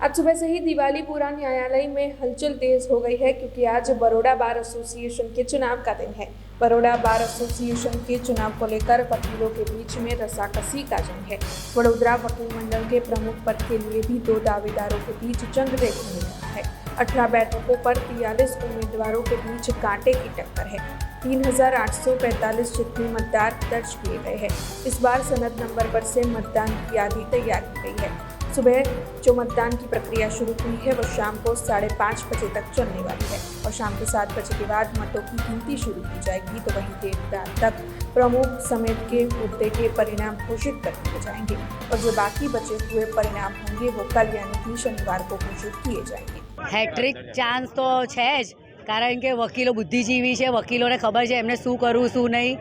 आज सुबह से ही दिवालीपुरा न्यायालय में हलचल तेज हो गई है क्योंकि आज बड़ौदा बार एसोसिएशन के चुनाव का दिन है। बड़ौदा बार एसोसिएशन के चुनाव को लेकर वकीलों के बीच में रस्साकसी का जंग है। वडोदरा वकील मंडल के प्रमुख पद के लिए भी दो दावेदारों के बीच जंग देखने मिल रहा है। 18 बैठकों पर 43 उम्मीदवारों के बीच कांटे की टक्कर है। 3845 चिट्ठी मतदार दर्ज किए गए हैं। इस बार सनद नंबर पर से मतदान की यादी तैयार की गई है। सुबह जो मतदान की प्रक्रिया शुरू हुई है वो शाम को 5:30 बजे तक चलने वाली है और शाम के 7 बजे के बाद मतों की गिनती शुरू की जाएगी। तो वहीं देर रात तक प्रमुख समेत के मुद्दे के परिणाम घोषित कर दिए जाएंगे और जो बाकी बचे हुए परिणाम होंगे वो कल यानी कि शनिवार को घोषित किए जाएंगे। હેટ્રિક ચાન્સ તો છે જ, કારણ કે વકીલો બુદ્ધિજીવી છે, વકીલોને ખબર છે એમને શું કરવું શું નહીં,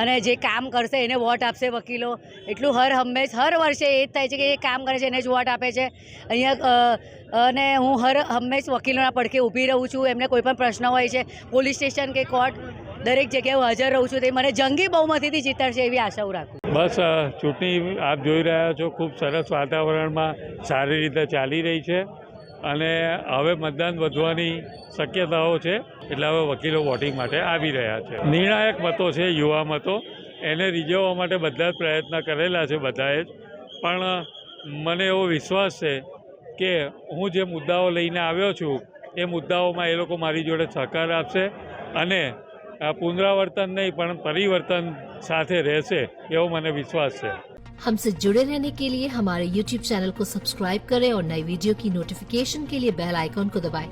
અને જે કામ કરશે એને વોટ આપશે વકીલો. એટલું હર વર્ષે એ જ થાય છે કે જે કામ કરે છે એને જ વોટ આપે છે અહીંયા. અને હું હંમેશ વકીલોના પડખે ઊભી રહું છું. એમને કોઈ પણ પ્રશ્ન હોય છે, પોલીસ સ્ટેશન કે કોર્ટ, દરેક જગ્યાએ હું હાજર રહું છું. તે મને જંગી બહુમતીથી જીતાડશે એવી આશાઓ રાખું. બસ ચૂંટણી આપ જોઈ રહ્યા છો, ખૂબ સરસ વાતાવરણમાં સારી રીતે ચાલી રહી છે અને હવે મતદાન વધવાની શક્યતાઓ છે, એટલે હવે વકીલો વોટિંગ માટે આવી રહ્યા છે. નિર્ણાયક મતો છે, યુવા મતો, એને રીઝવવા માટે બધા જ પ્રયત્ન કરેલા છે બધાએ જ. પણ મને એવો વિશ્વાસ છે કે હું જે મુદ્દાઓ લઈને આવ્યો છું એ મુદ્દાઓમાં એ લોકો મારી જોડે સહકાર આપશે અને પુનરાવર્તન નહીં પણ પરિવર્તન સાથે રહેશે એવો મને विश्वास है। हमसे जुड़े रहने के लिए हमारे YouTube चैनल को सब्सक्राइब करें और नई वीडियो की नोटिफिकेशन के लिए बेल आइकॉन को दबाएं।